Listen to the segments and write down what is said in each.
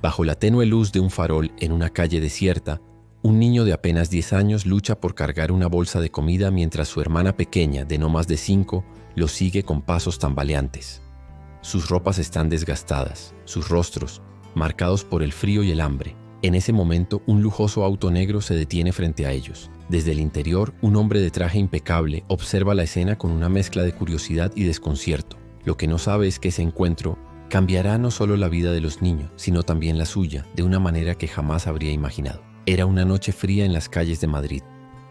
Bajo la tenue luz de un farol en una calle desierta, un niño de apenas 10 años lucha por cargar una bolsa de comida mientras su hermana pequeña, de no más de 5, lo sigue con pasos tambaleantes. Sus ropas están desgastadas, sus rostros marcados por el frío y el hambre. En ese momento, un lujoso auto negro se detiene frente a ellos. Desde el interior, un hombre de traje impecable observa la escena con una mezcla de curiosidad y desconcierto. Lo que no sabe es que ese encuentro cambiará no solo la vida de los niños, sino también la suya, de una manera que jamás habría imaginado. Era una noche fría en las calles de Madrid.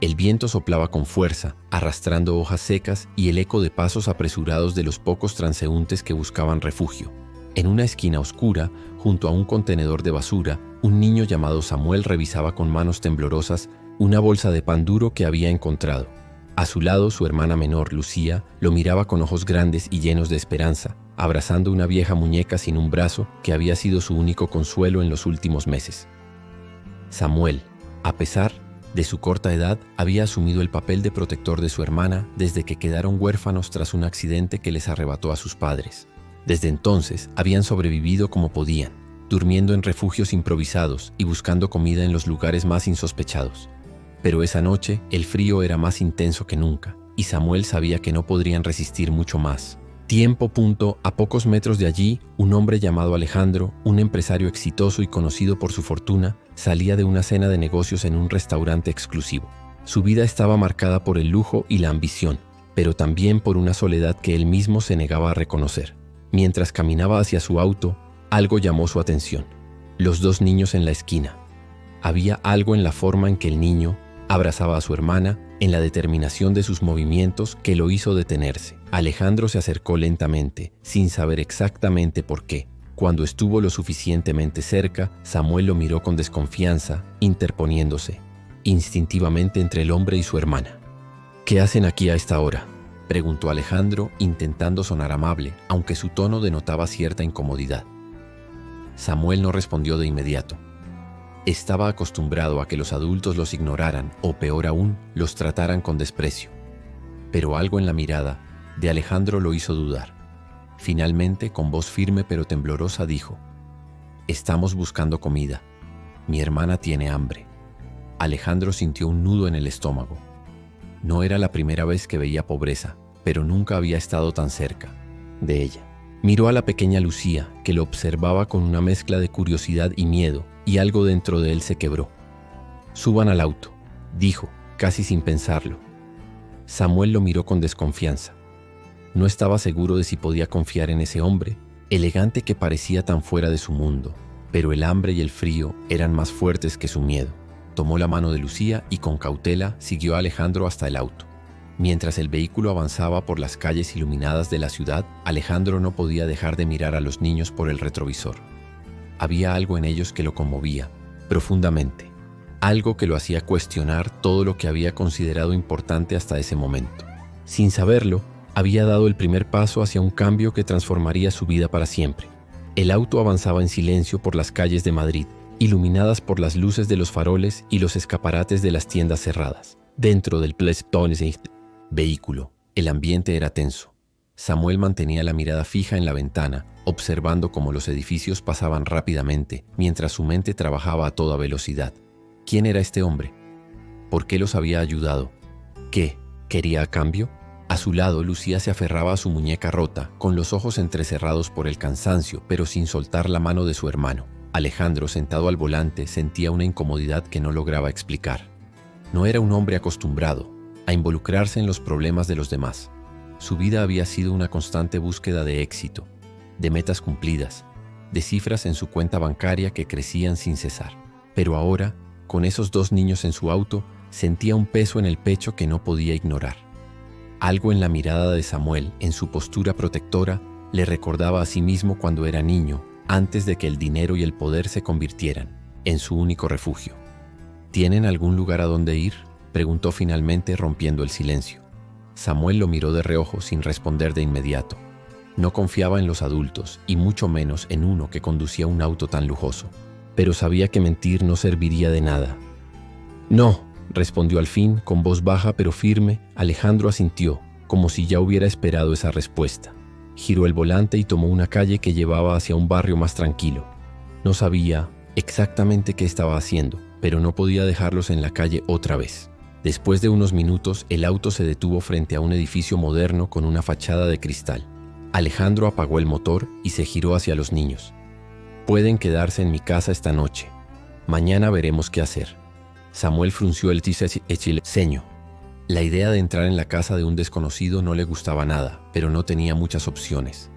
El viento soplaba con fuerza, arrastrando hojas secas y el eco de pasos apresurados de los pocos transeúntes que buscaban refugio. En una esquina oscura, junto a un contenedor de basura, un niño llamado Samuel revisaba con manos temblorosas una bolsa de pan duro que había encontrado. A su lado, su hermana menor, Lucía, lo miraba con ojos grandes y llenos de esperanza, abrazando una vieja muñeca sin un brazo que había sido su único consuelo en los últimos meses. Samuel, a pesar de su corta edad, había asumido el papel de protector de su hermana desde que quedaron huérfanos tras un accidente que les arrebató a sus padres. Desde entonces, habían sobrevivido como podían, durmiendo en refugios improvisados y buscando comida en los lugares más insospechados. Pero esa noche, el frío era más intenso que nunca, y Samuel sabía que no podrían resistir mucho más. A pocos metros de allí, un hombre llamado Alejandro, un empresario exitoso y conocido por su fortuna, salía de una cena de negocios en un restaurante exclusivo. Su vida estaba marcada por el lujo y la ambición, pero también por una soledad que él mismo se negaba a reconocer. Mientras caminaba hacia su auto, algo llamó su atención. Los dos niños en la esquina. Había algo en la forma en que el niño abrazaba a su hermana, en la determinación de sus movimientos que lo hizo detenerse. Alejandro se acercó lentamente, sin saber exactamente por qué. Cuando estuvo lo suficientemente cerca, Samuel lo miró con desconfianza, interponiéndose instintivamente entre el hombre y su hermana. ¿Qué hacen aquí a esta hora?, preguntó Alejandro, intentando sonar amable, aunque su tono denotaba cierta incomodidad. Samuel no respondió de inmediato. Estaba acostumbrado a que los adultos los ignoraran o, peor aún, los trataran con desprecio. Pero algo en la mirada de Alejandro lo hizo dudar. Finalmente, con voz firme pero temblorosa, dijo: «Estamos buscando comida. Mi hermana tiene hambre». Alejandro sintió un nudo en el estómago. No era la primera vez que veía pobreza, pero nunca había estado tan cerca de ella. Miró a la pequeña Lucía, que lo observaba con una mezcla de curiosidad y miedo, y algo dentro de él se quebró. «Suban al auto», dijo, casi sin pensarlo. Samuel lo miró con desconfianza. No estaba seguro de si podía confiar en ese hombre, elegante que parecía tan fuera de su mundo, pero el hambre y el frío eran más fuertes que su miedo. Tomó la mano de Lucía y con cautela siguió a Alejandro hasta el auto. Mientras el vehículo avanzaba por las calles iluminadas de la ciudad, Alejandro no podía dejar de mirar a los niños por el retrovisor. Había algo en ellos que lo conmovía profundamente, algo que lo hacía cuestionar todo lo que había considerado importante hasta ese momento. Sin saberlo, había dado el primer paso hacia un cambio que transformaría su vida para siempre. El auto avanzaba en silencio por las calles de Madrid, iluminadas por las luces de los faroles y los escaparates de las tiendas cerradas. Dentro del vehículo, el ambiente era tenso. Samuel mantenía la mirada fija en la ventana, observando cómo los edificios pasaban rápidamente, mientras su mente trabajaba a toda velocidad. ¿Quién era este hombre? ¿Por qué los había ayudado? ¿Qué quería a cambio? A su lado, Lucía se aferraba a su muñeca rota, con los ojos entrecerrados por el cansancio, pero sin soltar la mano de su hermano. Alejandro, sentado al volante, sentía una incomodidad que no lograba explicar. No era un hombre acostumbrado a involucrarse en los problemas de los demás. Su vida había sido una constante búsqueda de éxito, de metas cumplidas, de cifras en su cuenta bancaria que crecían sin cesar. Pero ahora, con esos dos niños en su auto, sentía un peso en el pecho que no podía ignorar. Algo en la mirada de Samuel, en su postura protectora, le recordaba a sí mismo cuando era niño, antes de que el dinero y el poder se convirtieran en su único refugio. ¿Tienen algún lugar a donde ir?, preguntó finalmente, rompiendo el silencio. Samuel lo miró de reojo sin responder de inmediato. No confiaba en los adultos, y mucho menos en uno que conducía un auto tan lujoso. Pero sabía que mentir no serviría de nada. «No», respondió al fin, con voz baja pero firme. Alejandro asintió, como si ya hubiera esperado esa respuesta. Giró el volante y tomó una calle que llevaba hacia un barrio más tranquilo. No sabía exactamente qué estaba haciendo, pero no podía dejarlos en la calle otra vez. Después de unos minutos, el auto se detuvo frente a un edificio moderno con una fachada de cristal. Alejandro apagó el motor y se giró hacia los niños. «Pueden quedarse en mi casa esta noche. Mañana veremos qué hacer». Samuel frunció el ceño. La idea de entrar en la casa de un desconocido no le gustaba nada, pero no tenía muchas opciones.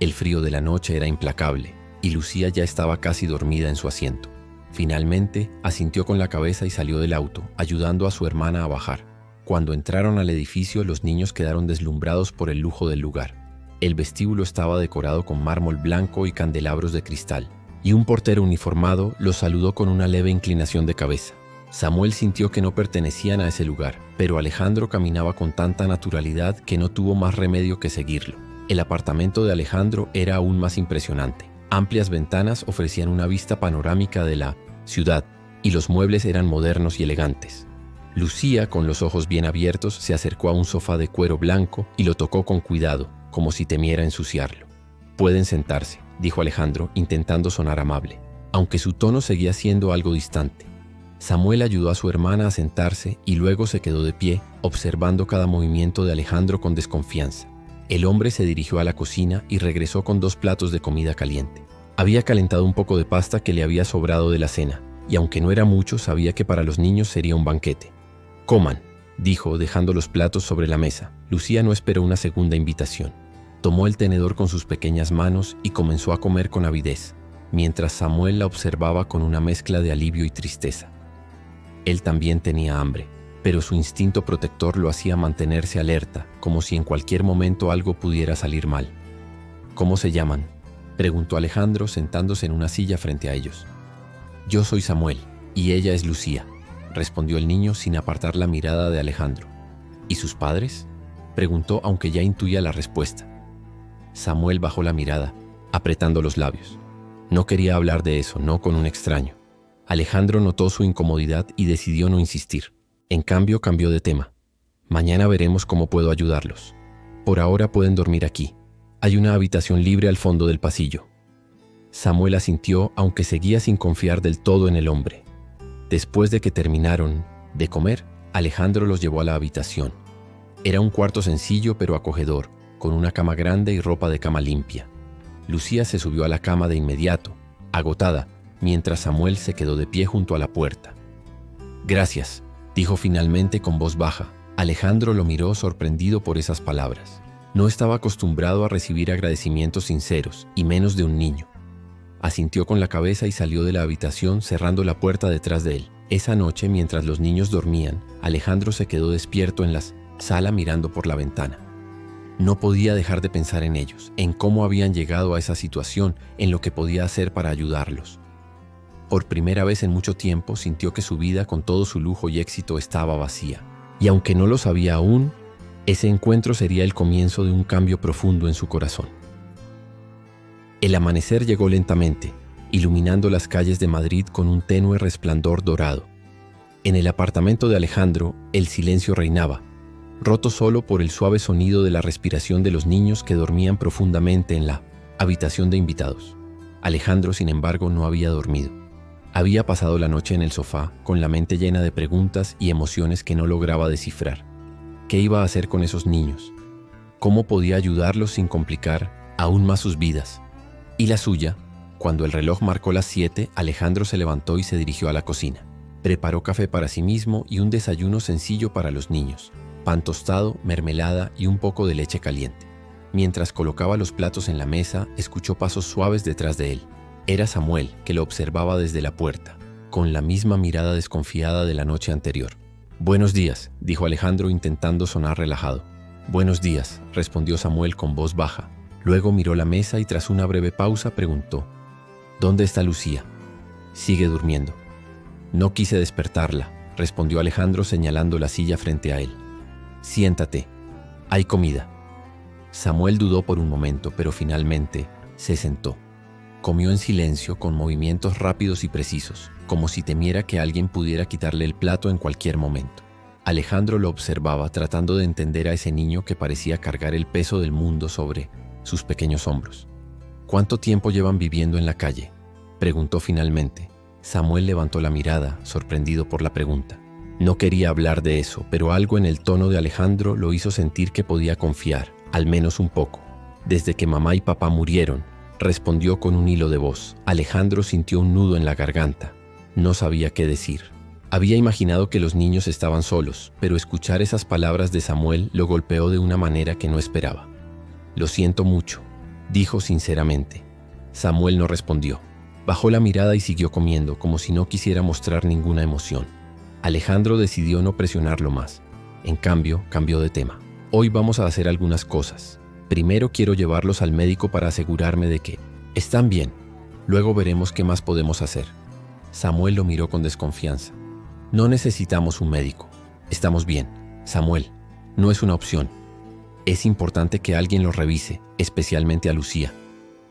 El frío de la noche era implacable, y Lucía ya estaba casi dormida en su asiento. Finalmente, asintió con la cabeza y salió del auto, ayudando a su hermana a bajar. Cuando entraron al edificio, los niños quedaron deslumbrados por el lujo del lugar. El vestíbulo estaba decorado con mármol blanco y candelabros de cristal, y un portero uniformado los saludó con una leve inclinación de cabeza. Samuel sintió que no pertenecían a ese lugar, pero Alejandro caminaba con tanta naturalidad que no tuvo más remedio que seguirlo. El apartamento de Alejandro era aún más impresionante. Amplias ventanas ofrecían una vista panorámica de la ciudad, y los muebles eran modernos y elegantes. Lucía, con los ojos bien abiertos, se acercó a un sofá de cuero blanco y lo tocó con cuidado, como si temiera ensuciarlo. «Pueden sentarse», dijo Alejandro, intentando sonar amable, aunque su tono seguía siendo algo distante. Samuel ayudó a su hermana a sentarse y luego se quedó de pie, observando cada movimiento de Alejandro con desconfianza. El hombre se dirigió a la cocina y regresó con 2 platos de comida caliente. Había calentado un poco de pasta que le había sobrado de la cena, y aunque no era mucho, sabía que para los niños sería un banquete. «Coman», dijo, dejando los platos sobre la mesa. Lucía no esperó una segunda invitación. Tomó el tenedor con sus pequeñas manos y comenzó a comer con avidez, mientras Samuel la observaba con una mezcla de alivio y tristeza. Él también tenía hambre, pero su instinto protector lo hacía mantenerse alerta, como si en cualquier momento algo pudiera salir mal. «¿Cómo se llaman?», preguntó Alejandro sentándose en una silla frente a ellos. «Yo soy Samuel, y ella es Lucía», respondió el niño sin apartar la mirada de Alejandro. «¿Y sus padres?», preguntó, aunque ya intuía la respuesta. Samuel bajó la mirada, apretando los labios. No quería hablar de eso, no con un extraño. Alejandro notó su incomodidad y decidió no insistir. En cambio, cambió de tema. «Mañana veremos cómo puedo ayudarlos. Por ahora pueden dormir aquí. Hay una habitación libre al fondo del pasillo». Samuel asintió, aunque seguía sin confiar del todo en el hombre. Después de que terminaron de comer, Alejandro los llevó a la habitación. Era un cuarto sencillo pero acogedor, con una cama grande y ropa de cama limpia. Lucía se subió a la cama de inmediato, agotada, mientras Samuel se quedó de pie junto a la puerta. «Gracias», dijo finalmente con voz baja. Alejandro lo miró sorprendido por esas palabras. No estaba acostumbrado a recibir agradecimientos sinceros, y menos de un niño. Asintió con la cabeza y salió de la habitación cerrando la puerta detrás de él. Esa noche, mientras los niños dormían, Alejandro se quedó despierto en la sala mirando por la ventana. No podía dejar de pensar en ellos, en cómo habían llegado a esa situación, en lo que podía hacer para ayudarlos. Por primera vez en mucho tiempo sintió que su vida, con todo su lujo y éxito, estaba vacía. Y aunque no lo sabía aún, ese encuentro sería el comienzo de un cambio profundo en su corazón. El amanecer llegó lentamente, iluminando las calles de Madrid con un tenue resplandor dorado. En el apartamento de Alejandro, el silencio reinaba, roto solo por el suave sonido de la respiración de los niños que dormían profundamente en la habitación de invitados. Alejandro, sin embargo, no había dormido. Había pasado la noche en el sofá, con la mente llena de preguntas y emociones que no lograba descifrar. ¿Qué iba a hacer con esos niños? ¿Cómo podía ayudarlos sin complicar aún más sus vidas? Y la suya. Cuando el reloj marcó las 7, Alejandro se levantó y se dirigió a la cocina. Preparó café para sí mismo y un desayuno sencillo para los niños: pan tostado, mermelada y un poco de leche caliente. Mientras colocaba los platos en la mesa, escuchó pasos suaves detrás de él. Era Samuel, que lo observaba desde la puerta, con la misma mirada desconfiada de la noche anterior. «Buenos días», dijo Alejandro intentando sonar relajado. «Buenos días», respondió Samuel con voz baja. Luego miró la mesa y tras una breve pausa preguntó: «¿Dónde está Lucía?» «Sigue durmiendo». «No quise despertarla», respondió Alejandro señalando la silla frente a él. «Siéntate. Hay comida». Samuel dudó por un momento, pero finalmente se sentó. Comió en silencio, con movimientos rápidos y precisos, como si temiera que alguien pudiera quitarle el plato en cualquier momento. Alejandro lo observaba, tratando de entender a ese niño que parecía cargar el peso del mundo sobre sus pequeños hombros. «¿Cuánto tiempo llevan viviendo en la calle?», preguntó finalmente. Samuel levantó la mirada, sorprendido por la pregunta. No quería hablar de eso, pero algo en el tono de Alejandro lo hizo sentir que podía confiar, al menos un poco. Desde que mamá y papá murieron, respondió con un hilo de voz. Alejandro sintió un nudo en la garganta. No sabía qué decir. Había imaginado que los niños estaban solos, pero escuchar esas palabras de Samuel lo golpeó de una manera que no esperaba. Lo siento mucho, dijo sinceramente. Samuel no respondió. Bajó la mirada y siguió comiendo, como si no quisiera mostrar ninguna emoción. Alejandro decidió no presionarlo más. En cambio, cambió de tema. Hoy vamos a hacer algunas cosas. Primero quiero llevarlos al médico para asegurarme de que están bien. Luego veremos qué más podemos hacer. Samuel lo miró con desconfianza. No necesitamos un médico. Estamos bien. Samuel, no es una opción. Es importante que alguien lo revise, especialmente a Lucía.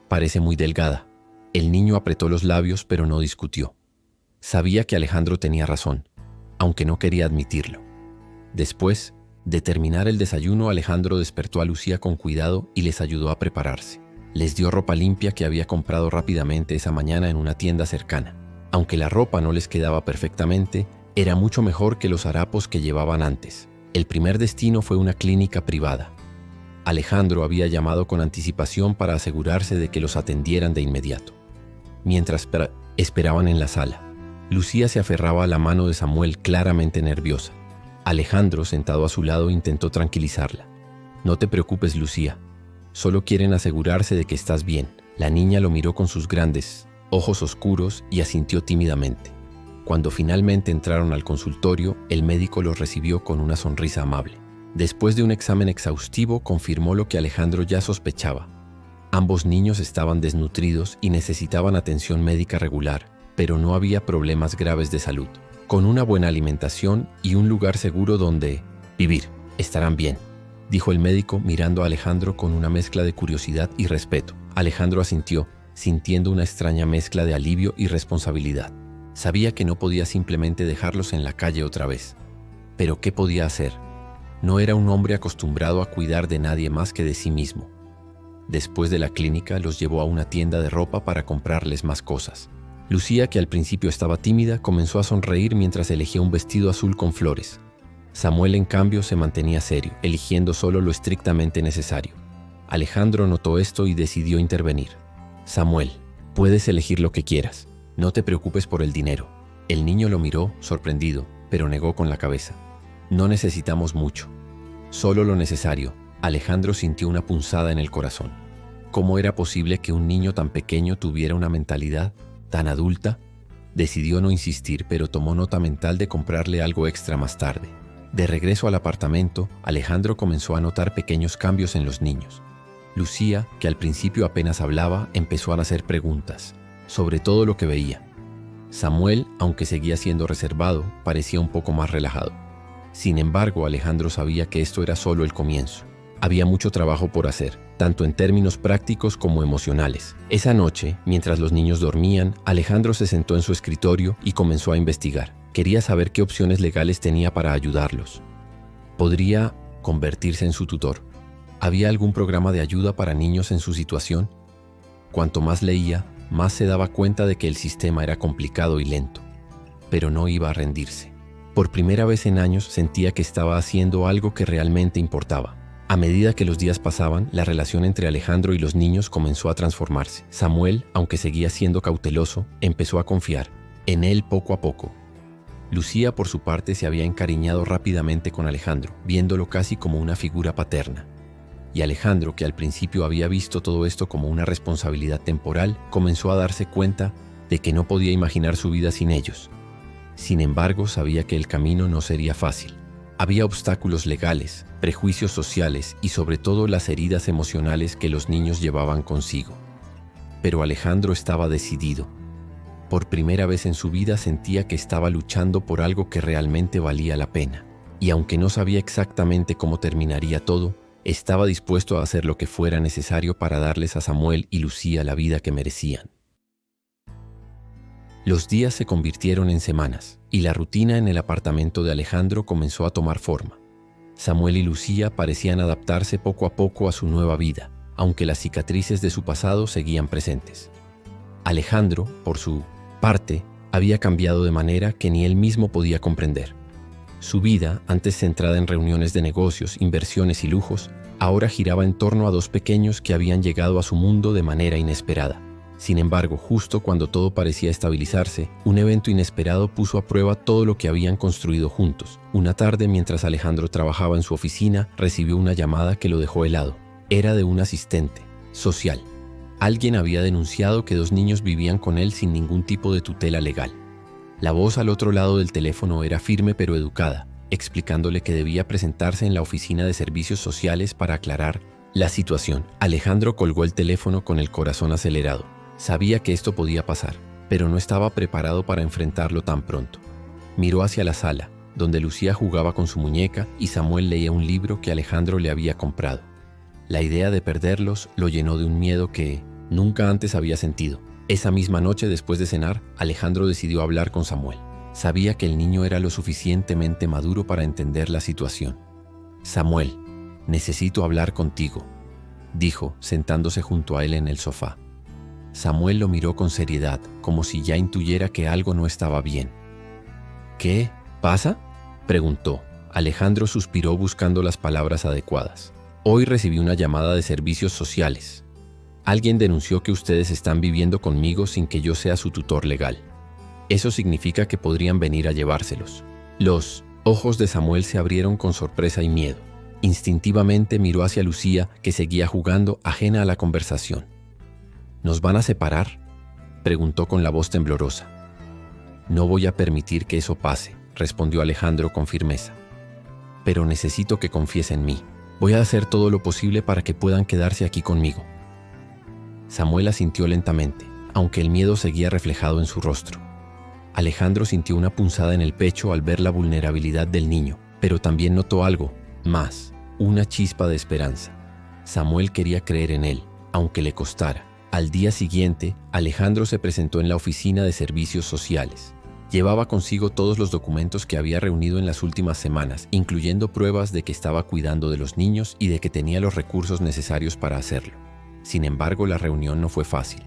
Parece muy delgada. El niño apretó los labios, pero no discutió. Sabía que Alejandro tenía razón, aunque no quería admitirlo. Después de terminar el desayuno, Alejandro despertó a Lucía con cuidado y les ayudó a prepararse. Les dio ropa limpia que había comprado rápidamente esa mañana en una tienda cercana. Aunque la ropa no les quedaba perfectamente, era mucho mejor que los harapos que llevaban antes. El primer destino fue una clínica privada. Alejandro había llamado con anticipación para asegurarse de que los atendieran de inmediato. Mientras esperaban en la sala, Lucía se aferraba a la mano de Samuel, claramente nerviosa. Alejandro, sentado a su lado, intentó tranquilizarla. No te preocupes, Lucía. Solo quieren asegurarse de que estás bien. La niña lo miró con sus grandes ojos oscuros y asintió tímidamente. Cuando finalmente entraron al consultorio, el médico los recibió con una sonrisa amable. Después de un examen exhaustivo, confirmó lo que Alejandro ya sospechaba. Ambos niños estaban desnutridos y necesitaban atención médica regular, pero no había problemas graves de salud. Con una buena alimentación y un lugar seguro donde vivir, estarán bien, dijo el médico mirando a Alejandro con una mezcla de curiosidad y respeto. Alejandro asintió, sintiendo una extraña mezcla de alivio y responsabilidad. Sabía que no podía simplemente dejarlos en la calle otra vez. Pero ¿qué podía hacer? No era un hombre acostumbrado a cuidar de nadie más que de sí mismo. Después de la clínica, los llevó a una tienda de ropa para comprarles más cosas. Lucía, que al principio estaba tímida, comenzó a sonreír mientras elegía un vestido azul con flores. Samuel, en cambio, se mantenía serio, eligiendo solo lo estrictamente necesario. Alejandro notó esto y decidió intervenir. Samuel, puedes elegir lo que quieras. No te preocupes por el dinero. El niño lo miró, sorprendido, pero negó con la cabeza. No necesitamos mucho. Solo lo necesario. Alejandro sintió una punzada en el corazón. ¿Cómo era posible que un niño tan pequeño tuviera una mentalidad tan adulta? Decidió no insistir, pero tomó nota mental de comprarle algo extra más tarde. De regreso al apartamento, Alejandro comenzó a notar pequeños cambios en los niños. Lucía, que al principio apenas hablaba, empezó a hacer preguntas sobre todo lo que veía. Samuel, aunque seguía siendo reservado, parecía un poco más relajado. Sin embargo, Alejandro sabía que esto era solo el comienzo. Había mucho trabajo por hacer, tanto en términos prácticos como emocionales. Esa noche, mientras los niños dormían, Alejandro se sentó en su escritorio y comenzó a investigar. Quería saber qué opciones legales tenía para ayudarlos. ¿Podría convertirse en su tutor? ¿Había algún programa de ayuda para niños en su situación? Cuanto más leía, más se daba cuenta de que el sistema era complicado y lento. Pero no iba a rendirse. Por primera vez en años sentía que estaba haciendo algo que realmente importaba. A medida que los días pasaban, la relación entre Alejandro y los niños comenzó a transformarse. Samuel, aunque seguía siendo cauteloso, empezó a confiar en él poco a poco. Lucía, por su parte, se había encariñado rápidamente con Alejandro, viéndolo casi como una figura paterna. Y Alejandro, que al principio había visto todo esto como una responsabilidad temporal, comenzó a darse cuenta de que no podía imaginar su vida sin ellos. Sin embargo, sabía que el camino no sería fácil. Había obstáculos legales, prejuicios sociales y sobre todo las heridas emocionales que los niños llevaban consigo. Pero Alejandro estaba decidido. Por primera vez en su vida sentía que estaba luchando por algo que realmente valía la pena. Y aunque no sabía exactamente cómo terminaría todo, estaba dispuesto a hacer lo que fuera necesario para darles a Samuel y Lucía la vida que merecían. Los días se convirtieron en semanas, y la rutina en el apartamento de Alejandro comenzó a tomar forma. Samuel y Lucía parecían adaptarse poco a poco a su nueva vida, aunque las cicatrices de su pasado seguían presentes. Alejandro, por su parte, había cambiado de manera que ni él mismo podía comprender. Su vida, antes centrada en reuniones de negocios, inversiones y lujos, ahora giraba en torno a dos pequeños que habían llegado a su mundo de manera inesperada. Sin embargo, justo cuando todo parecía estabilizarse, un evento inesperado puso a prueba todo lo que habían construido juntos. Una tarde, mientras Alejandro trabajaba en su oficina, recibió una llamada que lo dejó helado. Era de un asistente social. Alguien había denunciado que dos niños vivían con él sin ningún tipo de tutela legal. La voz al otro lado del teléfono era firme pero educada, explicándole que debía presentarse en la oficina de servicios sociales para aclarar la situación. Alejandro colgó el teléfono con el corazón acelerado. Sabía que esto podía pasar, pero no estaba preparado para enfrentarlo tan pronto. Miró hacia la sala, donde Lucía jugaba con su muñeca y Samuel leía un libro que Alejandro le había comprado. La idea de perderlos lo llenó de un miedo que nunca antes había sentido. Esa misma noche, después de cenar, Alejandro decidió hablar con Samuel. Sabía que el niño era lo suficientemente maduro para entender la situación. «Samuel, necesito hablar contigo», dijo, sentándose junto a él en el sofá. Samuel lo miró con seriedad, como si ya intuyera que algo no estaba bien. «¿Qué pasa?», preguntó. Alejandro suspiró buscando las palabras adecuadas. «Hoy recibí una llamada de servicios sociales. Alguien denunció que ustedes están viviendo conmigo sin que yo sea su tutor legal. Eso significa que podrían venir a llevárselos». Los ojos de Samuel se abrieron con sorpresa y miedo. Instintivamente miró hacia Lucía, que seguía jugando, ajena a la conversación. «¿Nos van a separar?», preguntó con la voz temblorosa. «No voy a permitir que eso pase», respondió Alejandro con firmeza. «Pero necesito que confíes en mí. Voy a hacer todo lo posible para que puedan quedarse aquí conmigo». Samuel asintió lentamente, aunque el miedo seguía reflejado en su rostro. Alejandro sintió una punzada en el pecho al ver la vulnerabilidad del niño, pero también notó algo más, una chispa de esperanza. Samuel quería creer en él, aunque le costara. Al día siguiente, Alejandro se presentó en la oficina de servicios sociales. Llevaba consigo todos los documentos que había reunido en las últimas semanas, incluyendo pruebas de que estaba cuidando de los niños y de que tenía los recursos necesarios para hacerlo. Sin embargo, la reunión no fue fácil.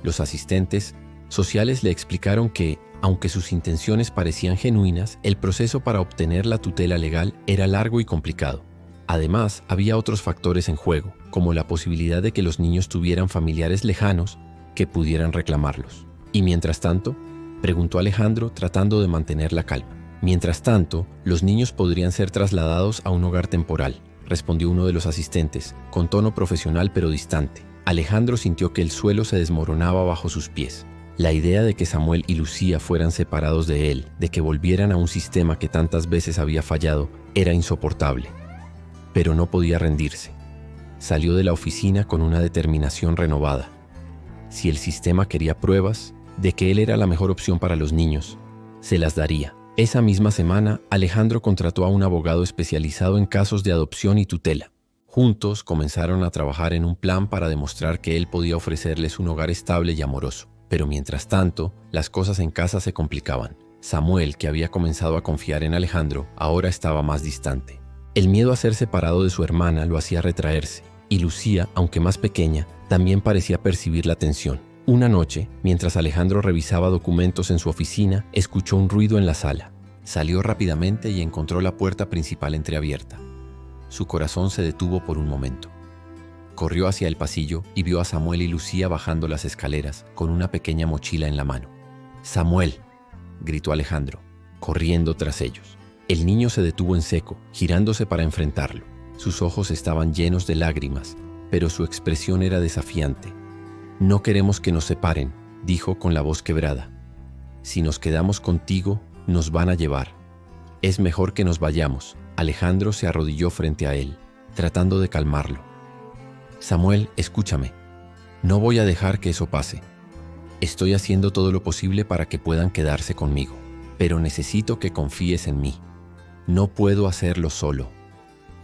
Los asistentes sociales le explicaron que, aunque sus intenciones parecían genuinas, el proceso para obtener la tutela legal era largo y complicado. Además, había otros factores en juego, como la posibilidad de que los niños tuvieran familiares lejanos que pudieran reclamarlos. «¿Y mientras tanto?», preguntó Alejandro, tratando de mantener la calma. «Mientras tanto, los niños podrían ser trasladados a un hogar temporal», respondió uno de los asistentes, con tono profesional pero distante. Alejandro sintió que el suelo se desmoronaba bajo sus pies. La idea de que Samuel y Lucía fueran separados de él, de que volvieran a un sistema que tantas veces había fallado, era insoportable. Pero no podía rendirse. Salió de la oficina con una determinación renovada. Si el sistema quería pruebas de que él era la mejor opción para los niños, se las daría. Esa misma semana, Alejandro contrató a un abogado especializado en casos de adopción y tutela. Juntos comenzaron a trabajar en un plan para demostrar que él podía ofrecerles un hogar estable y amoroso. Pero mientras tanto, las cosas en casa se complicaban. Samuel, que había comenzado a confiar en Alejandro, ahora estaba más distante. El miedo a ser separado de su hermana lo hacía retraerse, y Lucía, aunque más pequeña, también parecía percibir la tensión. Una noche, mientras Alejandro revisaba documentos en su oficina, escuchó un ruido en la sala. Salió rápidamente y encontró la puerta principal entreabierta. Su corazón se detuvo por un momento. Corrió hacia el pasillo y vio a Samuel y Lucía bajando las escaleras con una pequeña mochila en la mano. «¡Samuel!», gritó Alejandro, corriendo tras ellos. El niño se detuvo en seco, girándose para enfrentarlo. Sus ojos estaban llenos de lágrimas, pero su expresión era desafiante. «No queremos que nos separen», dijo con la voz quebrada. «Si nos quedamos contigo, nos van a llevar. Es mejor que nos vayamos». Alejandro se arrodilló frente a él, tratando de calmarlo. «Samuel, escúchame. No voy a dejar que eso pase. Estoy haciendo todo lo posible para que puedan quedarse conmigo, pero necesito que confíes en mí. No puedo hacerlo solo».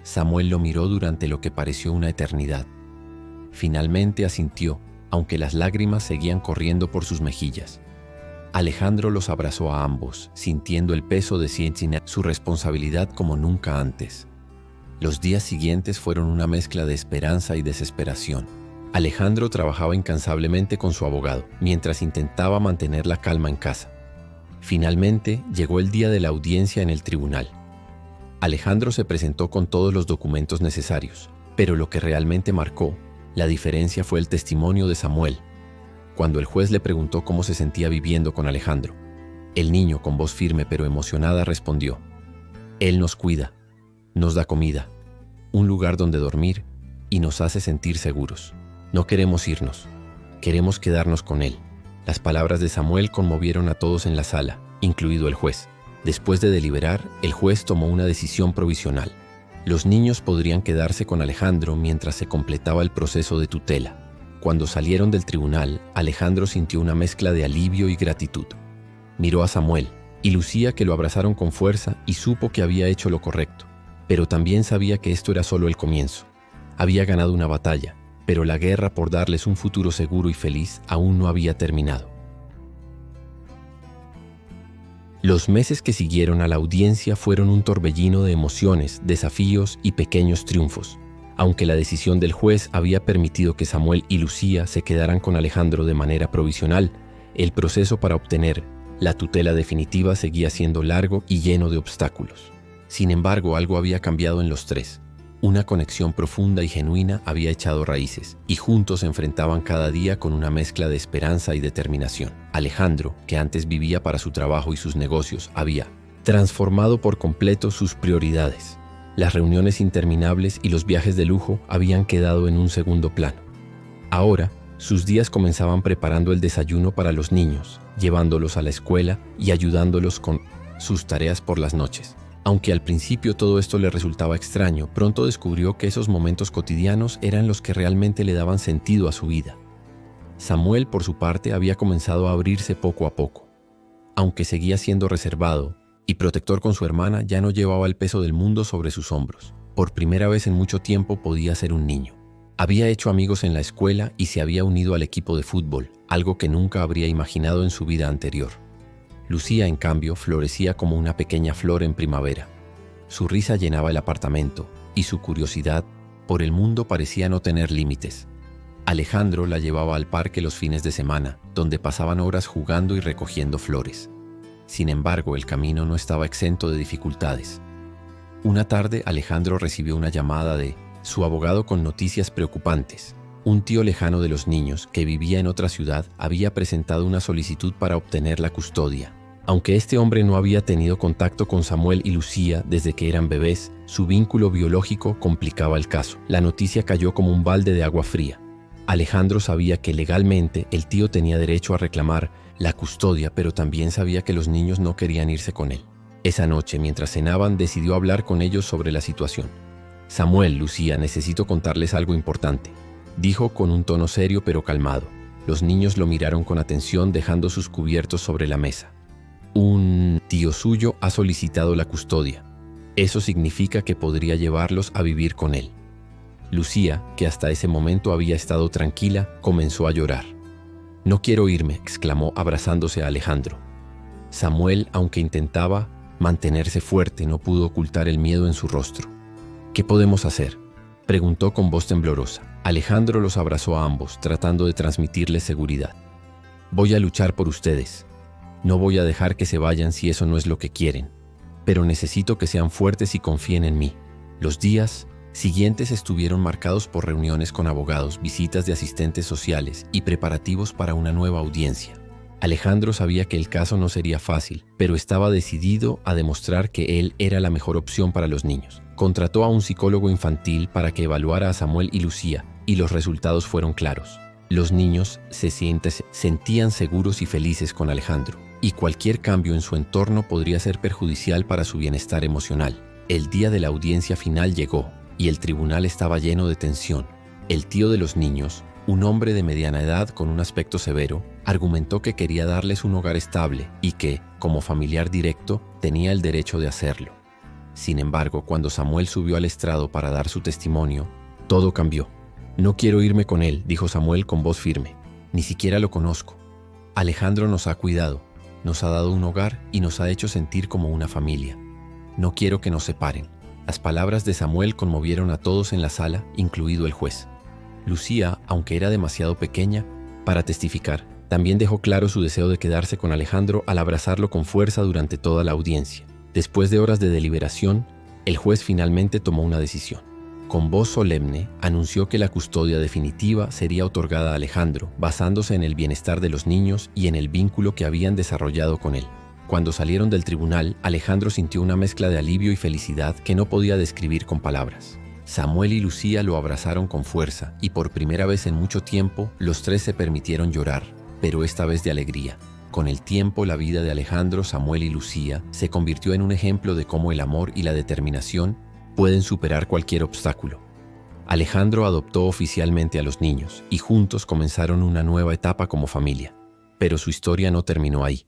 Samuel lo miró durante lo que pareció una eternidad. Finalmente asintió, aunque las lágrimas seguían corriendo por sus mejillas. Alejandro los abrazó a ambos, sintiendo el peso de su responsabilidad como nunca antes. Los días siguientes fueron una mezcla de esperanza y desesperación. Alejandro trabajaba incansablemente con su abogado, mientras intentaba mantener la calma en casa. Finalmente, llegó el día de la audiencia en el tribunal. Alejandro se presentó con todos los documentos necesarios, pero lo que realmente marcó la diferencia fue el testimonio de Samuel. Cuando el juez le preguntó cómo se sentía viviendo con Alejandro, el niño, con voz firme pero emocionada, respondió: «Él nos cuida, nos da comida, un lugar donde dormir y nos hace sentir seguros. No queremos irnos, queremos quedarnos con él». Las palabras de Samuel conmovieron a todos en la sala, incluido el juez. Después de deliberar, el juez tomó una decisión provisional. Los niños podrían quedarse con Alejandro mientras se completaba el proceso de tutela. Cuando salieron del tribunal, Alejandro sintió una mezcla de alivio y gratitud. Miró a Samuel y Lucía, que lo abrazaron con fuerza, y supo que había hecho lo correcto. Pero también sabía que esto era solo el comienzo. Había ganado una batalla, pero la guerra por darles un futuro seguro y feliz aún no había terminado. Los meses que siguieron a la audiencia fueron un torbellino de emociones, desafíos y pequeños triunfos. Aunque la decisión del juez había permitido que Samuel y Lucía se quedaran con Alejandro de manera provisional, el proceso para obtener la tutela definitiva seguía siendo largo y lleno de obstáculos. Sin embargo, algo había cambiado en los tres. Una conexión profunda y genuina había echado raíces, y juntos se enfrentaban cada día con una mezcla de esperanza y determinación. Alejandro, que antes vivía para su trabajo y sus negocios, había transformado por completo sus prioridades. Las reuniones interminables y los viajes de lujo habían quedado en un segundo plano. Ahora, sus días comenzaban preparando el desayuno para los niños, llevándolos a la escuela y ayudándolos con sus tareas por las noches. Aunque al principio todo esto le resultaba extraño, pronto descubrió que esos momentos cotidianos eran los que realmente le daban sentido a su vida. Samuel, por su parte, había comenzado a abrirse poco a poco. Aunque seguía siendo reservado y protector con su hermana, ya no llevaba el peso del mundo sobre sus hombros. Por primera vez en mucho tiempo podía ser un niño. Había hecho amigos en la escuela y se había unido al equipo de fútbol, algo que nunca habría imaginado en su vida anterior. Lucía, en cambio, florecía como una pequeña flor en primavera. Su risa llenaba el apartamento y su curiosidad por el mundo parecía no tener límites. Alejandro la llevaba al parque los fines de semana, donde pasaban horas jugando y recogiendo flores. Sin embargo, el camino no estaba exento de dificultades. Una tarde, Alejandro recibió una llamada de su abogado con noticias preocupantes. Un tío lejano de los niños, que vivía en otra ciudad, había presentado una solicitud para obtener la custodia. Aunque este hombre no había tenido contacto con Samuel y Lucía desde que eran bebés, su vínculo biológico complicaba el caso. La noticia cayó como un balde de agua fría. Alejandro sabía que legalmente el tío tenía derecho a reclamar la custodia, pero también sabía que los niños no querían irse con él. Esa noche, mientras cenaban, decidió hablar con ellos sobre la situación. «Samuel, Lucía, necesito contarles algo importante», dijo con un tono serio pero calmado. Los niños lo miraron con atención, dejando sus cubiertos sobre la mesa. «Un tío suyo ha solicitado la custodia. Eso significa que podría llevarlos a vivir con él». Lucía, que hasta ese momento había estado tranquila, comenzó a llorar. «No quiero irme», exclamó abrazándose a Alejandro. Samuel, aunque intentaba mantenerse fuerte, no pudo ocultar el miedo en su rostro. «¿Qué podemos hacer?», preguntó con voz temblorosa. Alejandro los abrazó a ambos, tratando de transmitirles seguridad. «Voy a luchar por ustedes. No voy a dejar que se vayan si eso no es lo que quieren. Pero necesito que sean fuertes y confíen en mí». Los días siguientes estuvieron marcados por reuniones con abogados, visitas de asistentes sociales y preparativos para una nueva audiencia. Alejandro sabía que el caso no sería fácil, pero estaba decidido a demostrar que él era la mejor opción para los niños. Contrató a un psicólogo infantil para que evaluara a Samuel y Lucía, y los resultados fueron claros. Los niños se sentían seguros y felices con Alejandro, y cualquier cambio en su entorno podría ser perjudicial para su bienestar emocional. El día de la audiencia final llegó, y el tribunal estaba lleno de tensión. El tío de los niños, un hombre de mediana edad con un aspecto severo, argumentó que quería darles un hogar estable y que, como familiar directo, tenía el derecho de hacerlo. Sin embargo, cuando Samuel subió al estrado para dar su testimonio, todo cambió. «No quiero irme con él», dijo Samuel con voz firme. «Ni siquiera lo conozco. Alejandro nos ha cuidado, nos ha dado un hogar y nos ha hecho sentir como una familia. No quiero que nos separen». Las palabras de Samuel conmovieron a todos en la sala, incluido el juez. Lucía, aunque era demasiado pequeña para testificar, también dejó claro su deseo de quedarse con Alejandro al abrazarlo con fuerza durante toda la audiencia. Después de horas de deliberación, el juez finalmente tomó una decisión. Con voz solemne, anunció que la custodia definitiva sería otorgada a Alejandro, basándose en el bienestar de los niños y en el vínculo que habían desarrollado con él. Cuando salieron del tribunal, Alejandro sintió una mezcla de alivio y felicidad que no podía describir con palabras. Samuel y Lucía lo abrazaron con fuerza y por primera vez en mucho tiempo, los tres se permitieron llorar, pero esta vez de alegría. Con el tiempo, la vida de Alejandro, Samuel y Lucía se convirtió en un ejemplo de cómo el amor y la determinación pueden superar cualquier obstáculo. Alejandro adoptó oficialmente a los niños y juntos comenzaron una nueva etapa como familia. Pero su historia no terminó ahí.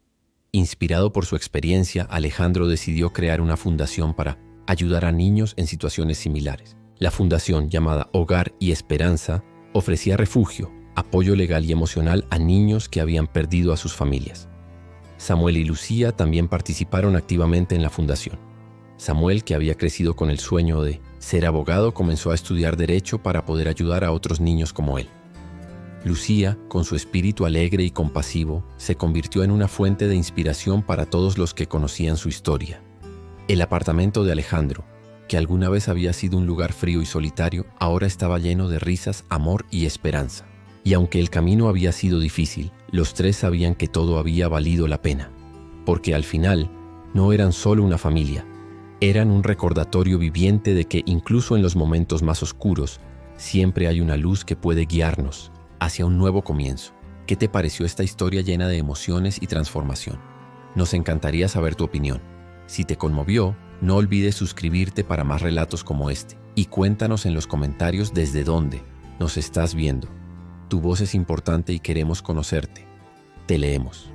Inspirado por su experiencia, Alejandro decidió crear una fundación para ayudar a niños en situaciones similares. La fundación, llamada Hogar y Esperanza, ofrecía refugio, apoyo legal y emocional a niños que habían perdido a sus familias. Samuel y Lucía también participaron activamente en la fundación. Samuel, que había crecido con el sueño de ser abogado, comenzó a estudiar Derecho para poder ayudar a otros niños como él. Lucía, con su espíritu alegre y compasivo, se convirtió en una fuente de inspiración para todos los que conocían su historia. El apartamento de Alejandro, que alguna vez había sido un lugar frío y solitario, ahora estaba lleno de risas, amor y esperanza. Y aunque el camino había sido difícil, los tres sabían que todo había valido la pena, porque al final no eran solo una familia, eran un recordatorio viviente de que incluso en los momentos más oscuros, siempre hay una luz que puede guiarnos hacia un nuevo comienzo. ¿Qué te pareció esta historia llena de emociones y transformación? Nos encantaría saber tu opinión. Si te conmovió, no olvides suscribirte para más relatos como este y cuéntanos en los comentarios desde dónde nos estás viendo. Tu voz es importante y queremos conocerte. Te leemos.